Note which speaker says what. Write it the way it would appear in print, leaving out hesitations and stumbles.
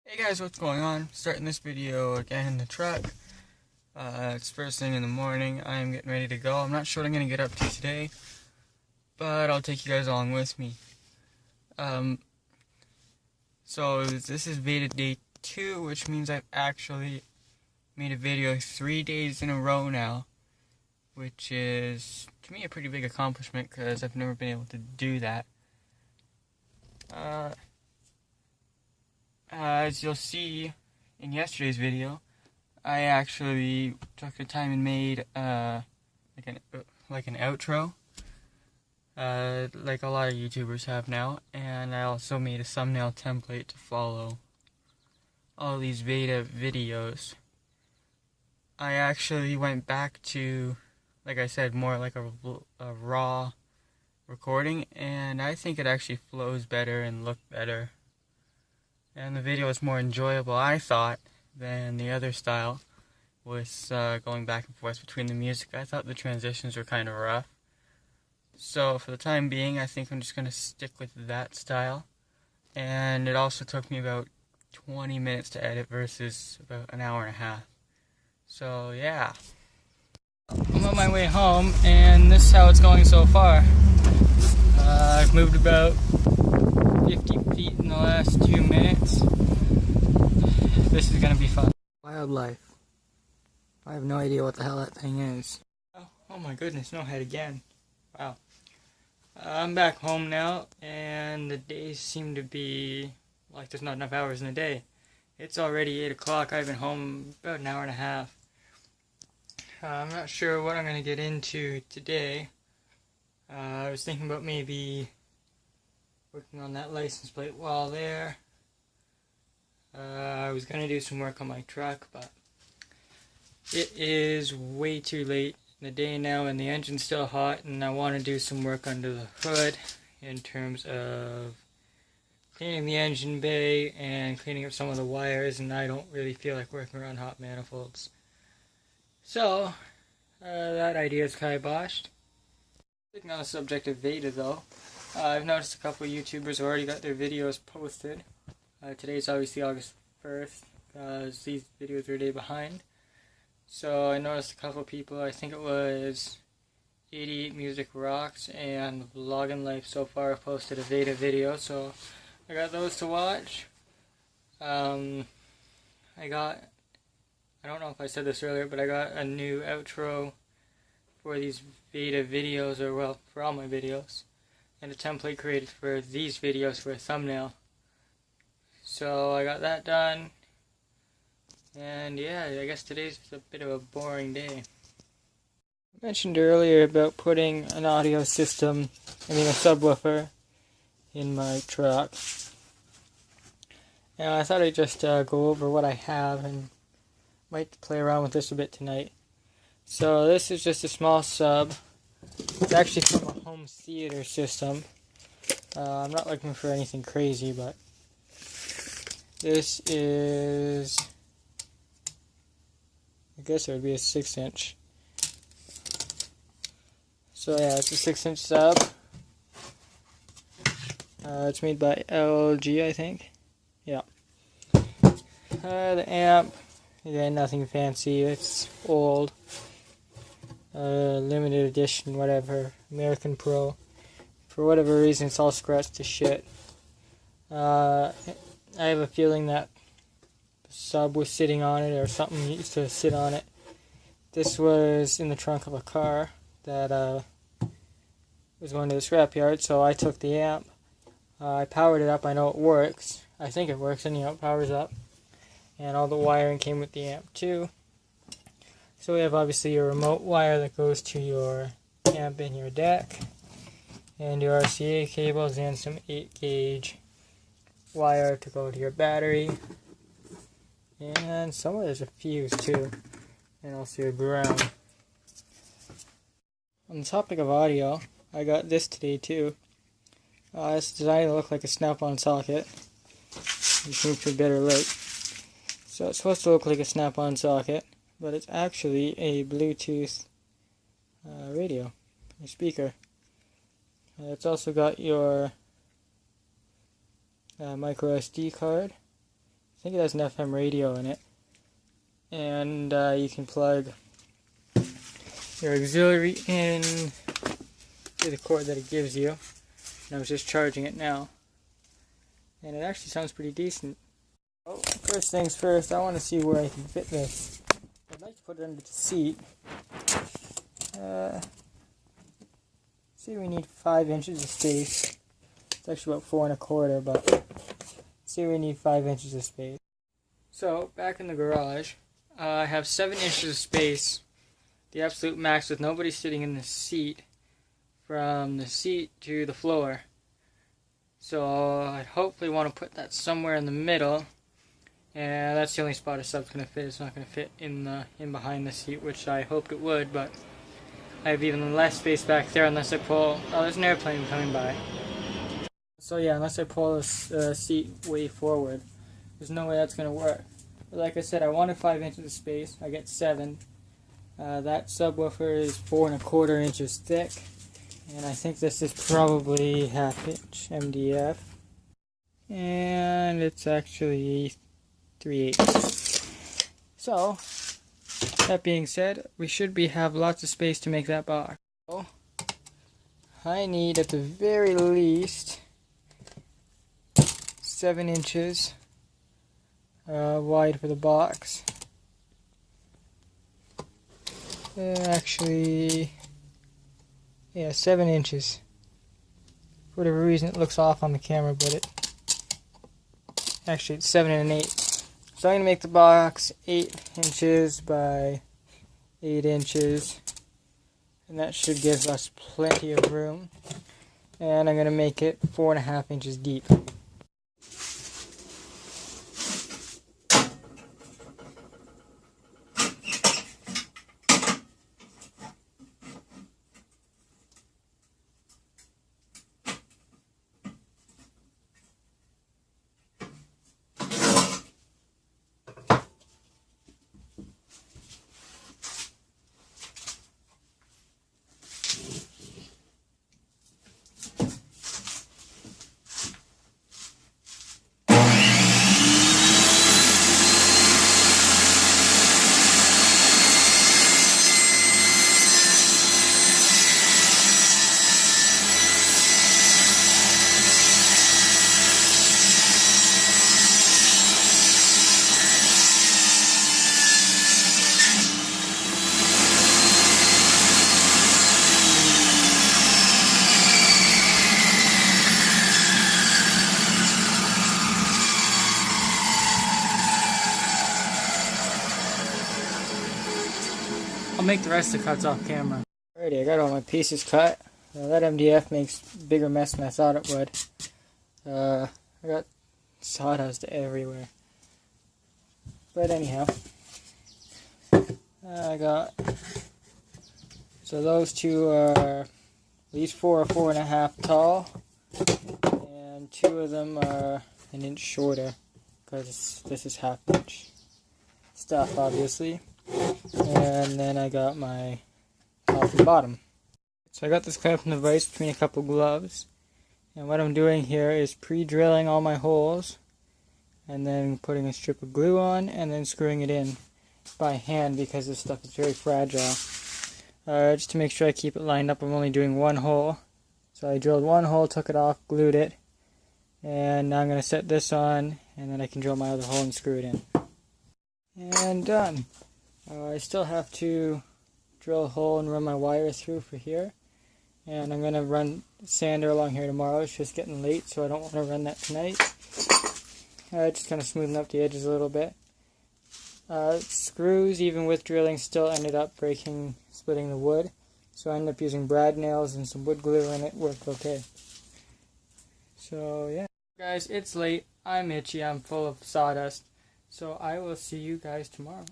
Speaker 1: Hey guys, what's going on? Starting this video again in the truck. It's first thing in the morning. I am getting ready to go. I'm not sure what I'm going to get up to today, but I'll take you guys along with me. So this is Veda day 2, which means I've actually made a video 3 days in a row now, which is, to me, a pretty big accomplishment because I've never been able to do that. As you'll see in yesterday's video, I actually took the time and made like an outro, like a lot of YouTubers have now, and I also made a thumbnail template to follow all these Veda videos. I actually went back to, like I said, more like a raw recording, and I think it actually flows better and looked better. And the video was more enjoyable, I thought, than the other style, with going back and forth between the music. I thought the transitions were kind of rough. So for the time being, I think I'm just going to stick with that style. And it also took me about 20 minutes to edit versus about an hour and a half. So yeah. I'm on my way home, and this is how it's going so far. I've moved about 50 feet in the last 2 minutes. This is gonna be fun. Wildlife. I have no idea what the hell that thing is. Oh my goodness, no head again. Wow. I'm back home now, and the days seem to be like there's not enough hours in the day. It's already 8 o'clock. I've been home about an hour and a half. I'm not sure what I'm gonna get into today. I was thinking about maybe working on that license plate while there. I was going to do some work on my truck, but it is way too late in the day now, and the engine's still hot, and I want to do some work under the hood in terms of cleaning the engine bay and cleaning up some of the wires, and I don't really feel like working around hot manifolds. So, that idea is kiboshed. Speaking on the subject of Veda, though, I've noticed a couple of YouTubers already got their videos posted. Today's obviously August 1st, because these videos are a day behind. So I noticed a couple of people, I think it was 88 Music Rocks and Vlogging Life so far, have posted a Veda video, so I got those to watch. I don't know if I said this earlier, but I got a new outro for these Veda videos, or well, for all my videos, and a template created for these videos for a thumbnail. So I got that done, and yeah, I guess today's a bit of a boring day. I mentioned earlier about putting an audio system, a subwoofer, in my truck. And I thought I'd just go over what I have, and might play around with this a bit tonight. So this is just a small sub. It's actually from a home theater system. I'm not looking for anything crazy, but this is, I guess it would be a 6-inch. So yeah, it's a 6-inch sub. It's made by LG, I think. Yeah. The amp, again, nothing fancy. It's old. Limited edition, whatever. American Pro. For whatever reason, it's all scratched to shit. I have a feeling that the sub was sitting on it, or something used to sit on it. This was in the trunk of a car that was going to the scrapyard, so I took the amp. I powered it up. I know it works. I think it works, and it powers up. And all the wiring came with the amp too. So we have obviously your remote wire that goes to your amp in your deck, and your RCA cables, and some 8-gauge wire to go to your battery, and somewhere there's a fuse too, and also your ground. On the topic of audio, I got this today too. It's designed to look like a snap-on socket. Let's move to a better light. So it's supposed to look like a snap-on socket, but it's actually a Bluetooth radio, a speaker. It's also got your micro SD card think it has an FM radio in it. And you can plug your auxiliary in to the cord that it gives you. And I was just charging it now. And it actually sounds pretty decent. Oh, first things first, I want to see where I can fit this. I'd like to put it under the seat. See, we need 5 inches of space. It's actually about 4 1/4, but see, we need 5 inches of space. So, back in the garage, I have 7 inches of space, the absolute max, with nobody sitting in the seat, from the seat to the floor. So, I hopefully want to put that somewhere in the middle, and that's the only spot a sub's going to fit. It's not going to fit in behind the seat, which I hoped it would, but I have even less space back there unless I pull... Oh, there's an airplane coming by. So yeah, unless I pull this seat way forward, there's no way that's going to work. But like I said, I wanted 5 inches of space. I get 7. That subwoofer is 4 1/4 inches thick. And I think this is probably 1/2 inch MDF. And it's actually 3/8. So, that being said, we should have lots of space to make that box. So, I need at the very least 7 inches wide for the box. Actually, yeah, 7 inches. For whatever reason, it looks off on the camera, but actually it's 7 1/8. So I'm going to make the box 8 inches by 8 inches, and that should give us plenty of room. And I'm going to make it 4 1/2 inches deep. I'll make the rest of the cuts off camera. Alrighty, I got all my pieces cut. That MDF makes a bigger mess than I thought it would. I got sawdust everywhere. But anyhow, I got... So those two are... These 4 are 4 1/2 tall. And 2 of them are 1 inch shorter. Because this is 1/2 inch stuff, obviously. And then I got my top and bottom. So I got this clamping device between a couple gloves. And what I'm doing here is pre-drilling all my holes. And then putting a strip of glue on and then screwing it in by hand because this stuff is very fragile. Just to make sure I keep it lined up, I'm only doing 1 hole. So I drilled 1 hole, took it off, glued it. And now I'm going to set this on and then I can drill my other hole and screw it in. And done. I still have to drill a hole and run my wire through for here. And I'm going to run sander along here tomorrow. It's just getting late, so I don't want to run that tonight. Just kind of smoothing up the edges a little bit. Screws, even with drilling, still ended up splitting the wood. So I ended up using brad nails and some wood glue and it worked okay. So yeah. Guys, it's late. I'm itchy. I'm full of sawdust. So I will see you guys tomorrow.